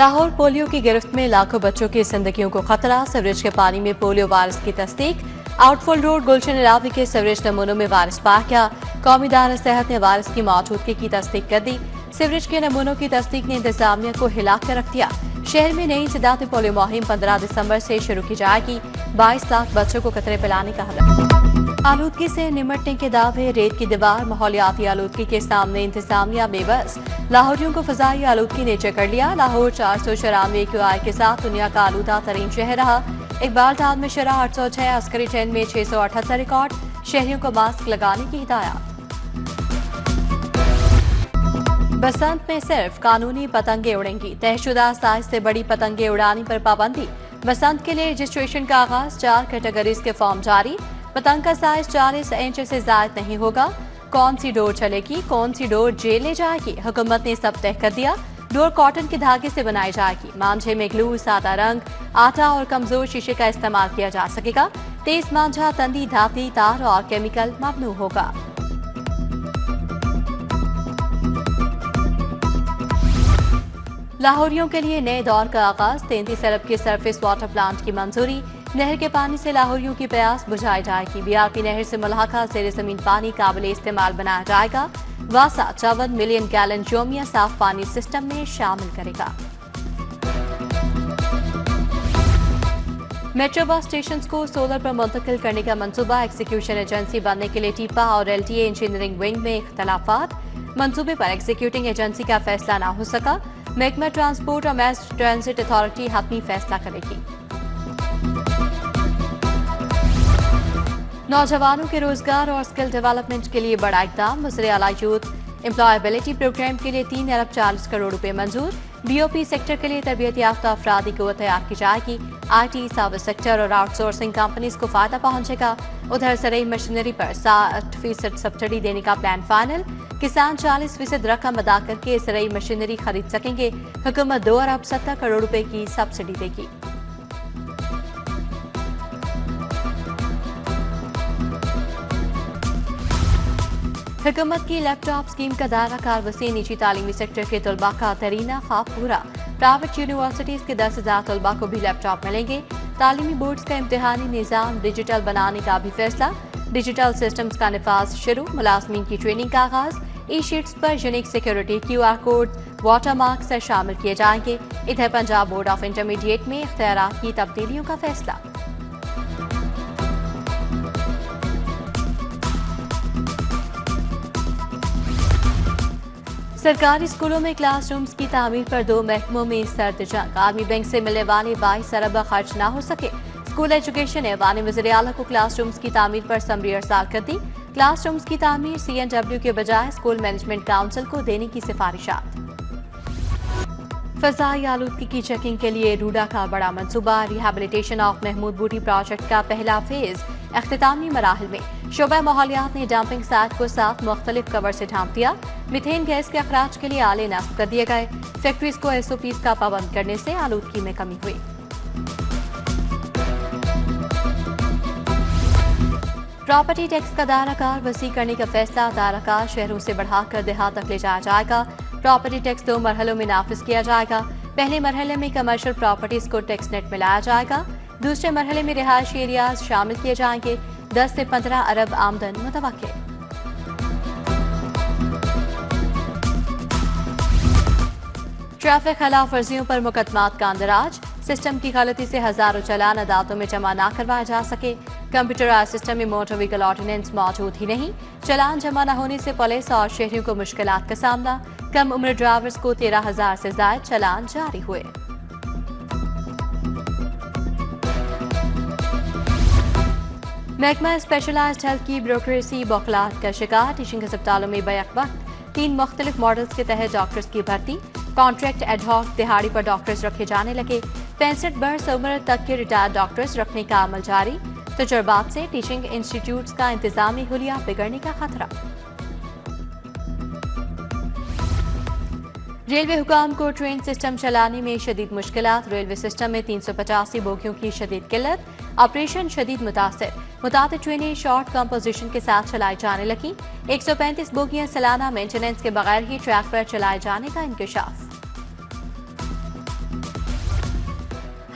Lahore polio की गिरफ्त में लाखों बच्चों की जिंदगियों को खतरा। सीवरेज के पानी में पोलियो वायरस की तस्दीक। आउटफॉल रोड गुलशन इलावी के सीवरेज नमूनों में वायरस पाया गया। कौमी इदारा सेहत ने वायरस की मौजूदगी की तस्दीक कर दी। सीवरेज के नमूनों की तस्दीक ने इंतजामिया को हिला कर रख दिया। शहर में नई इंसदाती पोलियो मुहिम 15 दिसंबर से शुरू की जाएगी। 22 लाख बच्चों को कतरे पिलाने का हलफ। आलूदगी से निमटने के दावे। रेत की दीवार माहौलियाती आलूदगी के सामने इंतजामिया बेबस। लाहौरियों को फजाई आलूदगी ने जकड़ लिया। लाहौर 494 QI के साथ दुनिया का आलूदा तरीन शहर रहा। इकबाल टाउन में शरह 806, अस्करी ट्रेन में 678 रिकॉर्ड। शहरियों को मास्क लगाने की हिदायत। बसंत में सिर्फ कानूनी पतंगे उड़ेंगी। तयशुदा साइज से बड़ी पतंगे उड़ाने पर पाबंदी। बसंत के लिए रजिस्ट्रेशन का आगाज। 4 कैटेगरीज के फॉर्म जारी। पतंग का साइज 40 इंच से ज्यादा नहीं होगा। कौन सी डोर चलेगी, कौन सी डोर जेल ले जाएगी, हुकूमत ने सब तय कर दिया। डोर कॉटन के धागे से बनाई जाएगी। मांझे में ग्लू, सादा रंग, आटा और कमजोर शीशे का इस्तेमाल किया जा सकेगा। तेज मांझा, तंदी, धाती, तार और केमिकल ममनू होगा। लाहौरियों के लिए नए दौर का आगाज। 33 अरब के सरफेस वाटर प्लांट की मंजूरी। नहर के पानी से लाहौरियों की प्यास बुझाई जाएगी। बीआरपी नहर से मुलाका जेर जमीन पानी काबिल इस्तेमाल बनाया जाएगा। वासा 54 मिलियन गैलन योमिया साफ पानी सिस्टम में शामिल करेगा। मेट्रो बस स्टेशन को सोलर पर मुंतकिल करने का मंसूबा। एग्जीक्यूशन एजेंसी बनने के लिए टीपा और LTA इंजीनियरिंग विंग में इख्तलाफात। मंसूबे पर एग्जीक्यूटिंग एजेंसी का फैसला न हो सका। महकमा ट्रांसपोर्ट और मैस ट्रांजिट अथॉरिटी हतमी फैसला करेगी। नौजवानों के रोजगार और स्किल डेवलपमेंट के लिए बड़ा इकदाम। वज़ीर आला यूथ एम्प्लॉयबिलिटी प्रोग्राम के लिए 3 अरब 40 करोड़ रुपए मंजूर। BOP सेक्टर के लिए तरबियत याफ्ता अफरादी को तैयार की जाएगी। IT, सर्विस सेक्टर और आउटसोर्सिंग कंपनीज को फायदा पहुंचेगा। उधर सरई मशीनरी पर 60% सब्सिडी देने का प्लान फाइनल। किसान 40% रकम अदा करके सरई मशीनरी खरीद सकेंगे। हुकूमत 2 अरब 70 करोड़ रुपए की सब्सिडी देगी। हुकूमत की लैपटॉप स्कीम का दायरा कार वसी। निजी तालीमी सेक्टर के तलबा का तरीना ख्वाब पूरा। प्राइवेट यूनिवर्सिटीज के 10,000 तलबा को भी लैपटॉप मिलेंगे। तालीमी बोर्ड्स का इम्तिहानी निज़ाम डिजिटल बनाने का भी फैसला। डिजिटल सिस्टम्स का निफाज शुरू। मुलाजमीन की ट्रेनिंग का आगाज। ई-शीट्स पर unique security, QR code, watermark से शामिल किए जाएंगे। इधर पंजाब बोर्ड ऑफ इंटरमीडिएट में इख्तियारात की तब्दीलियों का फैसला। सरकारी स्कूलों में क्लासरूम्स की तामीर पर 2 महकमों में सर्द जंग। आर्मी बैंक से मिलने वाले 22 अरब खर्च न हो सके। स्कूल एजुकेशन ने वानी वज़ीर आला को क्लासरूम्स की तामीर पर समरी अरसाल कर दी। क्लासरूम्स की तामीर CNW के बजाय स्कूल मैनेजमेंट काउंसिल को देने की सिफारिशात। फजाई आलूदगी की चेकिंग के लिए रूडा का बड़ा मंसूबा। रिहैबिलिटेशन ऑफ महमूद बूटी प्रोजेक्ट का पहला फेज अख्तितामी मराहल में। शोबा माहौलियात ने डंपिंग साइट को 7 मुख्तलिफ कवर से ढांप दिया। मीथेन गैस के अखराज के लिए आले नस्ब कर दिए गए। फैक्ट्रीज को SOPs का पाबंद करने से आलूदगी में कमी हुई। प्रॉपर्टी टैक्स का दायरा कार वसी करने का फैसला। दायरा कार शहरों से बढ़ाकर देहात तक ले जाया जाएगा। प्रॉपर्टी टैक्स 2 मरहलों में नाफिज किया जाएगा। पहले मरहले में कमर्शियल प्रॉपर्टीज को टैक्स नेट में लाया जाएगा। दूसरे मरहले में रिहायशी एरियाज शामिल किए जाएंगे। 10 से 15 अरब आमदन मुतवक्किल। ट्रैफिक खिलाफ वर्जियों पर मुकदमात का अंदराज। सिस्टम की गलती से हजारों चालान अदालतों में जमा न करवाए जा सके। कंप्यूटराइज सिस्टम में मोटर व्हीकल ऑर्डिनेंस मौजूद ही नहीं। चालान जमा न होने से पुलिस और शहरियों को मुश्किलात का सामना। कम उम्र ड्राइवर्स को 13,000 से ज्यादा चालान जारी हुए। महकमा स्पेशलाइज्ड हेल्थ की ब्यूरोक्रेसी बौखलाहट का शिकार। टीचिंग अस्पतालों में बैक वक्त 3 मुख्तलिफ मॉडल्स के तहत डॉक्टर्स की भर्ती। कॉन्ट्रैक्ट एडहॉक दिहाड़ी पर डॉक्टर्स रखे जाने लगे। 65 बरस उम्र तक के रिटायर्ड डॉक्टर्स रखने का अमल जारी। तजुर्बात से टीचिंग इंस्टीट्यूट्स का इंतजामी हुलिया बिगड़ने का खतरा। रेलवे हुकाम को ट्रेन सिस्टम चलाने में शदीद मुश्किलात। रेलवे सिस्टम में 385 बोगियों की शदीद किल्लत। ऑपरेशन शदीद मुतासर। मुताद ट्रेनें शॉर्ट कंपोजिशन के साथ चलाई जाने लगी। 135 बोगियां सालाना मेंटेनेंस के बगैर ही ट्रैक पर चलाए जाने का इंकशाफ।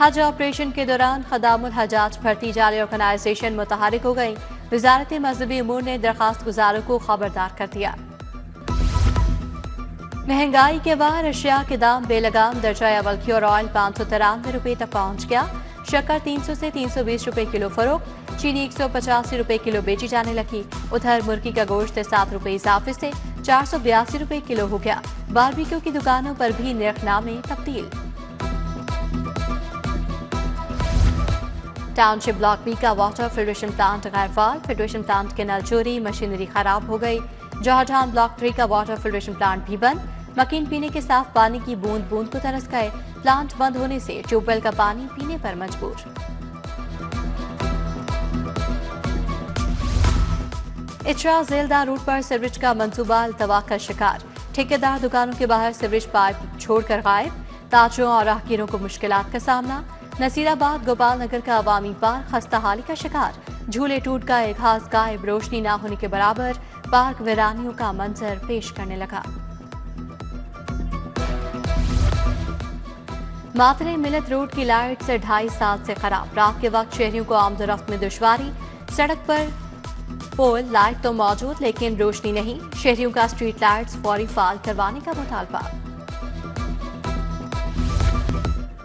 हज ऑपरेशन के दौरान खदामुल हजाज भर्ती जाली ऑर्गेनाइजेशन मुतहरिक हो गई। वजारत मजहबी उमूर ने दरखास्त गुजारों को खबरदार कर दिया। महंगाई के बाद अशिया के दाम बेलगाम दर्जा अव्वल की और ऑयल 593 रुपये तक पहुंच गया। शक्कर 300 से 320 रुपए किलो फरोख्त, चीनी 185 रुपए किलो बेची जाने लगी। उधर मुर्गी का गोश्त 7 रुपए इजाफे से 482 रुपए किलो हो गया। बारबेक्यू की दुकानों पर भी निर्खनामे तब्दील। टाउनशिप ब्लॉक बी का वाटर फिल्ट्रेशन प्लांट गैरफाल। फिल्ट्रेशन प्लांट के नल चोरी, मशीनरी खराब हो गई। जौहरजान ब्लॉक 3 का वाटर फिल्ट्रेशन प्लांट भी बंद। मकीन पीने के साफ पानी की बूंद बूंद को तरस गए। प्लांट बंद होने से ट्यूबवेल का पानी पीने पर मजबूर। इचरा जेलदा रूट पर सीवरेज का मंसूबा अल्तवा का शिकार। ठेकेदार दुकानों के बाहर सीवरेज पाइप छोड़कर गायब। ताजरों और राहगीरों को मुश्किलात का सामना। नसीराबाद गोपाल नगर का अवामी पार्क खस्ताहाली का शिकार। झूले टूट गए, घास गायब, रोशनी ना होने के बराबर। पार्क वीरानियों का मंजर पेश करने लगा। मातरे मिलत रोड की लाइट से 2.5 साल से खराब। रात के वक्त शहरियों को आमदोरफ्त में दुश्वारी। सड़क पर पोल लाइट तो मौजूद लेकिन रोशनी नहीं। शहरियों का स्ट्रीट लाइट्स फौरी फाल करवाने का मुतालबा।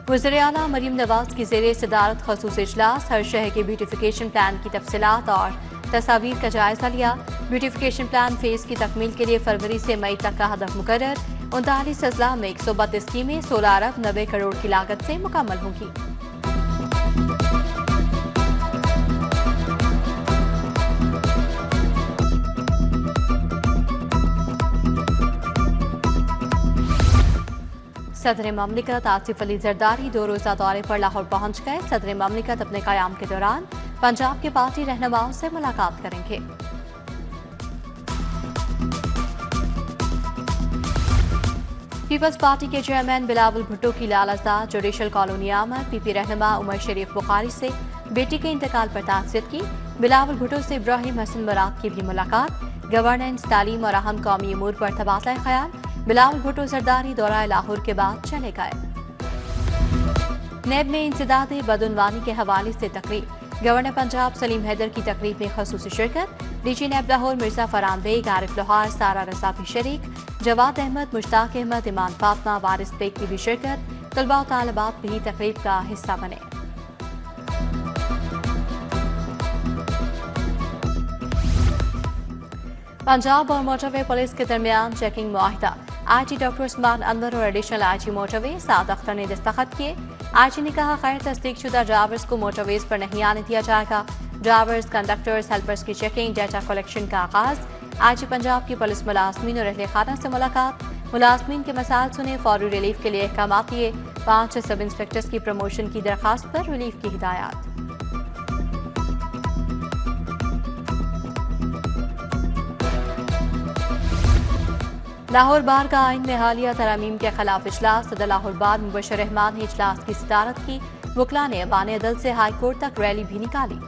वज़ीर आला मरीम नवाज की ज़ेरे सदारत खसूसी इजलास। हर शहर के ब्यूटिफिकेशन प्लान की तफसीलात और तस्वीर का जायजा लिया। ब्यूटिफिकेशन प्लान फेज की तकमील के लिए फरवरी से मई तक का हदफ मुकर्रर। 39 अजला में 132 स्कीमें 16 अरब 90 करोड़ की लागत से मुकम्मल होंगी। सदर ममलिकत आसिफ अली जरदारी 2 रोज़ा दौरे पर लाहौर पहुंच गए। सदर ममलिकत अपने क़याम के दौरान पंजाब के पार्टी रहनुमाओं से मुलाकात करेंगे। पीपल्स पार्टी के चेयरमैन बिलावल भुट्टो की लालजदा जुडिशल कॉलोनी आमद। पीपी रहनुमा उमर शरीफ बुखारी से बेटी के इंतकाल पर ताज़ियत की। बिलावल भुट्टो से इब्राहिम हसन मुराद की भी मुलाकात। गवर्नेंस, तालीम और अहम कौमी अमूर पर तबादला ख्याल। बिलावल भुट्टो जरदारी दौरा लाहौर के बाद चले गए। नेब में इंसदाद बदउनवानी के हवाले से तकरीब। गवर्नर पंजाब सलीम हैदर की तकरीब में खसूसी शिरकत। डीजी नेब लाहौर मिर्जा फरहान बेग, आरिफ लोहार, सारा रजा भी शरीक। जवाद अहमद, मुश्ताक अहमद, इमान फातमा, वारिस बेग की भी शिरकत। तलबा और तालिबात भी तकरीब का हिस्सा बने। पंजाब और मोटरवे पुलिस के दरमियान चेकिंग मुआहिदा। आईजी डॉक्टर उस्मान अनवर और additional IG motorway Saad Akhtar ने दस्तखत किए। आईजी ने कहा गैर तस्दीकशुदा ड्राइवर्स को मोटरवेज पर नहीं आने दिया जाएगा। ड्राइवर्स, कंडक्टर्स, हेल्पर्स की चेकिंग, डाटा कलेक्शन का आगाज। आईजी पंजाब की पुलिस मुलाजमीन और अहले खाना से मुलाकात। मुलाजमीन के मसाइल सुने, फौरी रिलीफ के लिए अहकाम किए। 5 सब इंस्पेक्टर्स की प्रमोशन की दरखास्त पर रिलीफ की हिदायत। लाहौर बार का आइन में हालिया तरामीम के खिलाफ इजलास। सदर लाहौर बार मुबशर रहमान ने इजलास की सदारत की। वकला ने बाने अदल से हाई कोर्ट तक रैली भी निकाली।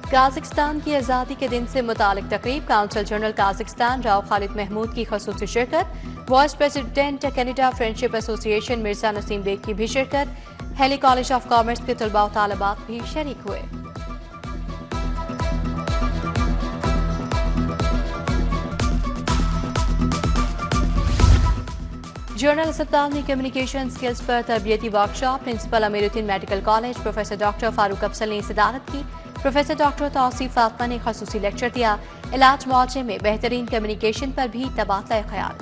काज़िकिस्तान की आज़ादी के दिन से मुतालिक तकरीब। Council general Kazakhstan Rao Khalid Mahmood की खसूसी शिरकत। Vice president Canada friendship association Mirza Naseem Baig की भी शिरकत। हेली कॉलेज ऑफ कॉमर्स के तलबा और तालिबात भी शरीक हुए। जर्नल अस्पताल में कम्युनिकेशन स्किल्स पर तरबियती workshop. Principal Amiruddin medical college professor doctor Farooq Afzal ने सदारत की। प्रोफेसर डॉक्टर तौसीफ फातमा ने खसूसी लेक्चर दिया। इलाज मुआवजे में बेहतरीन कम्युनिकेशन पर भी तबादला ख्याल।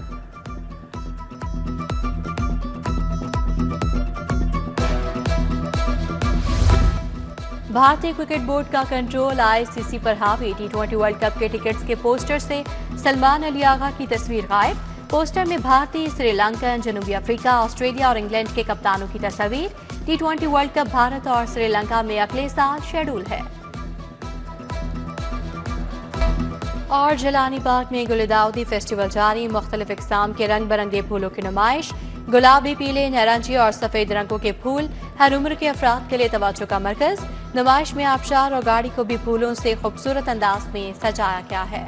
भारतीय क्रिकेट बोर्ड का कंट्रोल आईसीसी पर हावी। T20 वर्ल्ड कप के टिकट्स के पोस्टर से सलमान अली आगा की तस्वीर गायब। पोस्टर में भारतीय, श्रीलंकन, जनूबी अफ्रीका, ऑस्ट्रेलिया और इंग्लैंड के कप्तानों की तस्वीर। T20 वर्ल्ड कप भारत और श्रीलंका में अगले साल शेड्यूल है। और जलानी पार्क में गुलदाउदी फेस्टिवल जारी। मुख्तलिफ इकसाम के रंग बिरंगे फूलों की नुमाइश। गुलाबी, पीले, नारंगी और सफेद रंगों के फूल हर उम्र के अफराद के लिए तवज्जो का मरकज। नुमाइश में आबशार और गाड़ी को भी फूलों से खूबसूरत अंदाज में सजाया गया है।